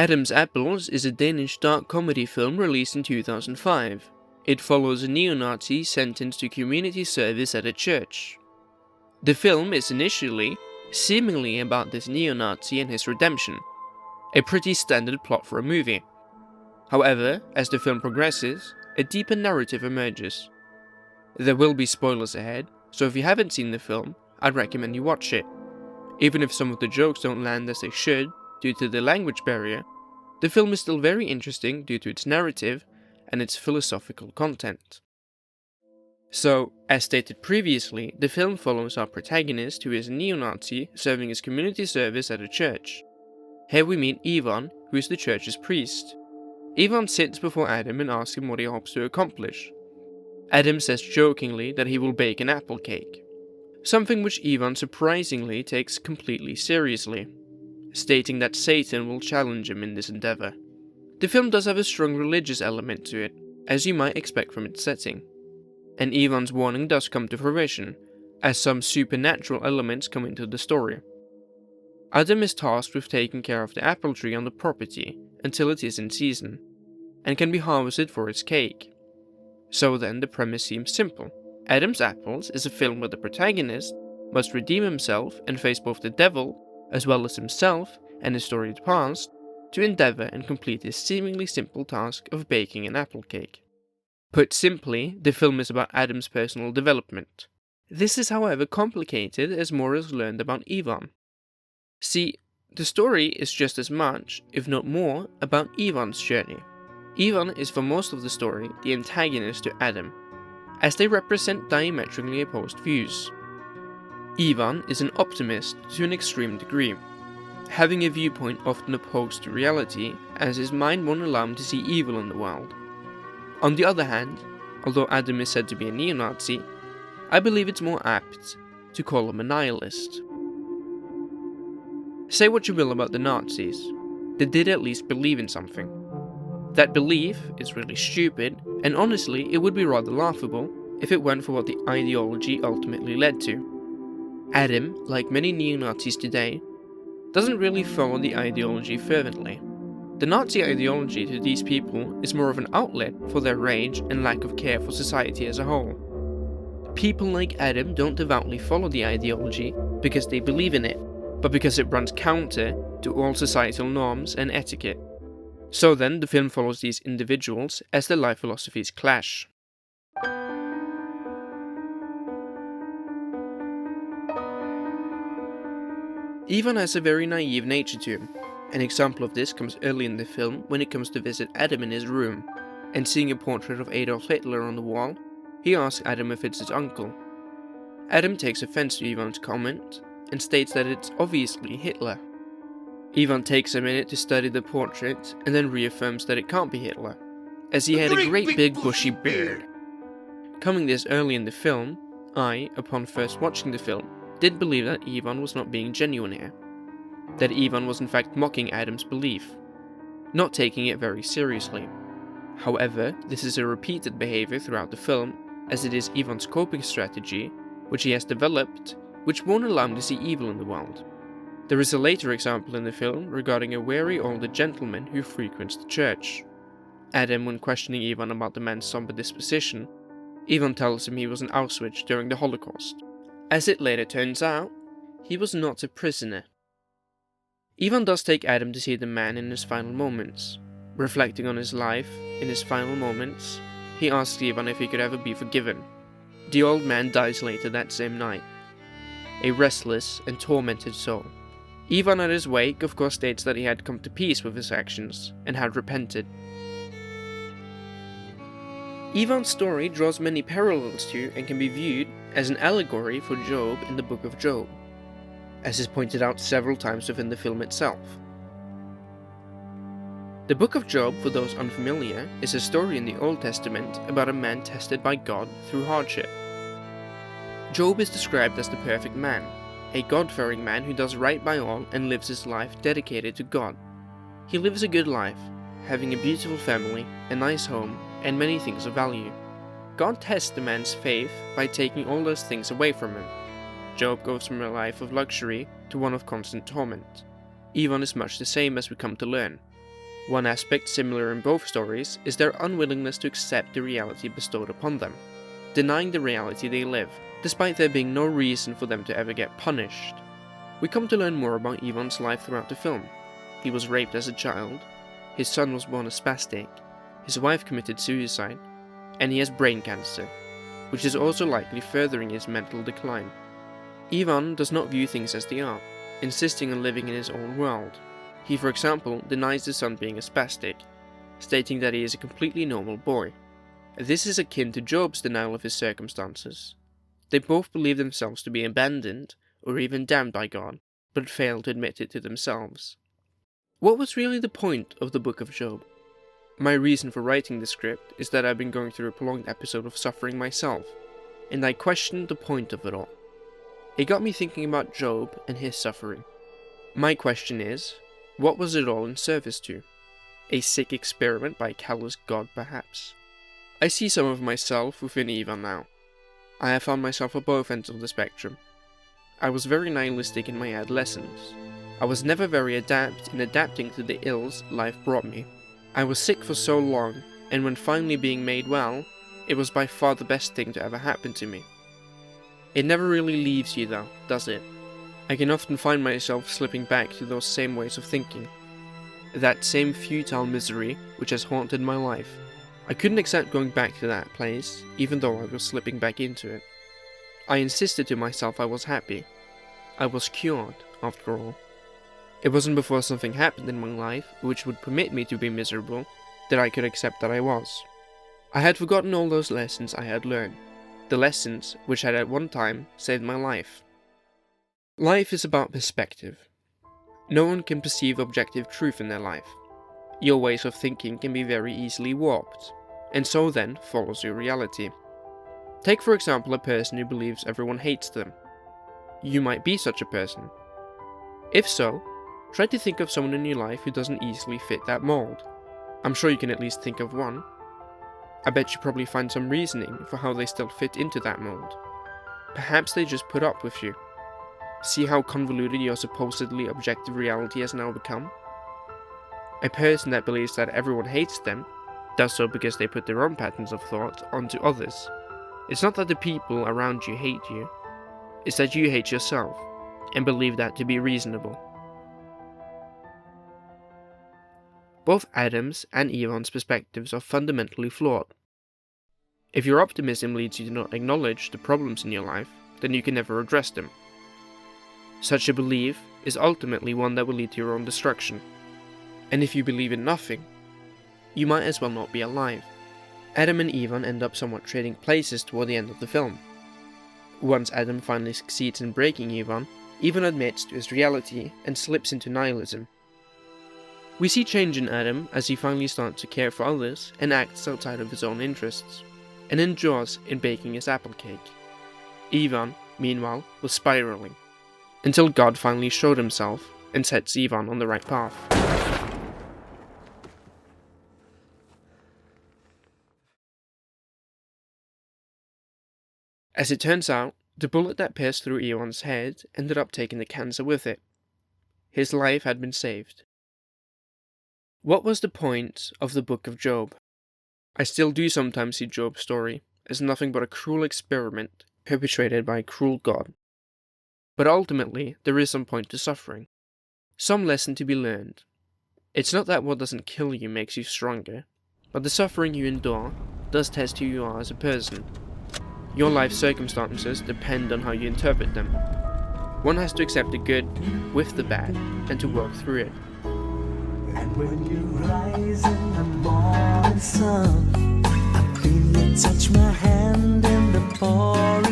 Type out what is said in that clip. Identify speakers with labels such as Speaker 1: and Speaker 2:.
Speaker 1: Adam's Apples is a Danish dark comedy film released in 2005. It follows a neo-Nazi sentenced to community service at a church. The film is initially seemingly about this neo-Nazi and his redemption, a pretty standard plot for a movie. However, as the film progresses, a deeper narrative emerges. There will be spoilers ahead, so if you haven't seen the film, I'd recommend you watch it. Even if some of the jokes don't land as they should due to the language barrier, the film is still very interesting due to its narrative and its philosophical content. So, as stated previously, the film follows our protagonist who is a neo-Nazi serving his community service at a church. Here we meet Ivan, who is the church's priest. Ivan sits before Adam and asks him what he hopes to accomplish. Adam says jokingly that he will bake an apple cake, something which Ivan surprisingly takes completely seriously, stating that Satan will challenge him in this endeavor. The film does have a strong religious element to it, as you might expect from its setting. And Ivan's warning does come to fruition, as some supernatural elements come into the story. Adam is tasked with taking care of the apple tree on the property until it is in season, and can be harvested for its cake. So then the premise seems simple. Adam's Apples is a film where the protagonist must redeem himself and face both the devil, as well as himself and his storied past, to endeavor and complete this seemingly simple task of baking an apple cake. Put simply, the film is about Adam's personal development. This is however complicated as more is learned about Ivan. See, the story is just as much, if not more, about Ivan's journey. Ivan is for most of the story the antagonist to Adam, as they represent diametrically opposed views. Ivan is an optimist to an extreme degree, having a viewpoint often opposed to reality, as his mind won't allow him to see evil in the world. On the other hand, although Adam is said to be a neo-Nazi, I believe it's more apt to call him a nihilist. Say what you will about the Nazis, they did at least believe in something. That belief is really stupid, and honestly it would be rather laughable if it weren't for what the ideology ultimately led to. Adam, like many neo-Nazis today, doesn't really follow the ideology fervently. The Nazi ideology to these people is more of an outlet for their rage and lack of care for society as a whole. People like Adam don't devoutly follow the ideology because they believe in it, but because it runs counter to all societal norms and etiquette. So then, the film follows these individuals as their life philosophies clash. Ivan has a very naive nature to him. An example of this comes early in the film when it comes to visit Adam in his room, and seeing a portrait of Adolf Hitler on the wall, he asks Adam if it's his uncle. Adam takes offense to Ivan's comment and states that it's obviously Hitler. Ivan takes a minute to study the portrait and then reaffirms that it can't be Hitler, as he had a great big bushy beard. Coming this early in the film, I, upon first watching the film, did believe that Ivan was not being genuine here. That Ivan was in fact mocking Adam's belief, not taking it very seriously. However, this is a repeated behavior throughout the film, as it is Ivan's coping strategy, which he has developed, which won't allow him to see evil in the world. There is a later example in the film regarding a wary older gentleman who frequents the church. Adam, when questioning Ivan about the man's somber disposition, Ivan tells him he was in Auschwitz during the Holocaust. As it later turns out, he was not a prisoner. Ivan does take Adam to see the man in his final moments. Reflecting on his life in his final moments, he asks Ivan if he could ever be forgiven. The old man dies later that same night, a restless and tormented soul. Ivan at his wake of course states that he had come to peace with his actions and had repented. Ivan's story draws many parallels to and can be viewed as an allegory for Job in the Book of Job, as is pointed out several times within the film itself. The Book of Job, for those unfamiliar, is a story in the Old Testament about a man tested by God through hardship. Job is described as the perfect man, a God-fearing man who does right by all and lives his life dedicated to God. He lives a good life, having a beautiful family, a nice home, and many things of value. God tests the man's faith by taking all those things away from him. Job goes from a life of luxury to one of constant torment. Ivan is much the same as we come to learn. One aspect similar in both stories is their unwillingness to accept the reality bestowed upon them, denying the reality they live, despite there being no reason for them to ever get punished. We come to learn more about Ivan's life throughout the film. He was raped as a child, his son was born a spastic, his wife committed suicide, and he has brain cancer, which is also likely furthering his mental decline. Ivan does not view things as they are, insisting on living in his own world. He, for example, denies the son being a spastic, stating that he is a completely normal boy. This is akin to Job's denial of his circumstances. They both believe themselves to be abandoned or even damned by God, but fail to admit it to themselves. What was really the point of the Book of Job? My reason for writing this script is that I've been going through a prolonged episode of suffering myself, and I questioned the point of it all. It got me thinking about Job and his suffering. My question is, what was it all in service to? A sick experiment by a callous God, perhaps? I see some of myself within Ivan now. I have found myself at both ends of the spectrum. I was very nihilistic in my adolescence. I was never very adept in adapting to the ills life brought me. I was sick for so long, and when finally being made well, it was by far the best thing to ever happen to me. It never really leaves you though, does it? I can often find myself slipping back to those same ways of thinking. That same futile misery which has haunted my life. I couldn't accept going back to that place, even though I was slipping back into it. I insisted to myself I was happy. I was cured, after all. It wasn't before something happened in my life which would permit me to be miserable that I could accept that I was. I had forgotten all those lessons I had learned, the lessons which had at one time saved my life. Life is about perspective. No one can perceive objective truth in their life. Your ways of thinking can be very easily warped, and so then follows your reality. Take for example a person who believes everyone hates them. You might be such a person. If so, try to think of someone in your life who doesn't easily fit that mold. I'm sure you can at least think of one. I bet you probably find some reasoning for how they still fit into that mold. Perhaps they just put up with you. See how convoluted your supposedly objective reality has now become? A person that believes that everyone hates them does so because they put their own patterns of thought onto others. It's not that the people around you hate you, it's that you hate yourself, and believe that to be reasonable. Both Adam's and Ivan's perspectives are fundamentally flawed. If your optimism leads you to not acknowledge the problems in your life, then you can never address them. Such a belief is ultimately one that will lead to your own destruction. And if you believe in nothing, you might as well not be alive. Adam and Ivan end up somewhat trading places toward the end of the film. Once Adam finally succeeds in breaking Ivan admits to his reality and slips into nihilism. We see change in Adam as he finally starts to care for others and acts outside of his own interests, and endures in baking his apple cake. Ivan, meanwhile, was spiraling, until God finally showed himself and sets Ivan on the right path. As it turns out, the bullet that pierced through Ivan's head ended up taking the cancer with it. His life had been saved. What was the point of the Book of Job? I still do sometimes see Job's story as nothing but a cruel experiment perpetrated by a cruel God. But ultimately, there is some point to suffering. Some lesson to be learned. It's not that what doesn't kill you makes you stronger, but the suffering you endure does test who you are as a person. Your life circumstances depend on how you interpret them. One has to accept the good with the bad and to work through it.
Speaker 2: And when you rise in the morning sun, I feel you touch my hand in the pouring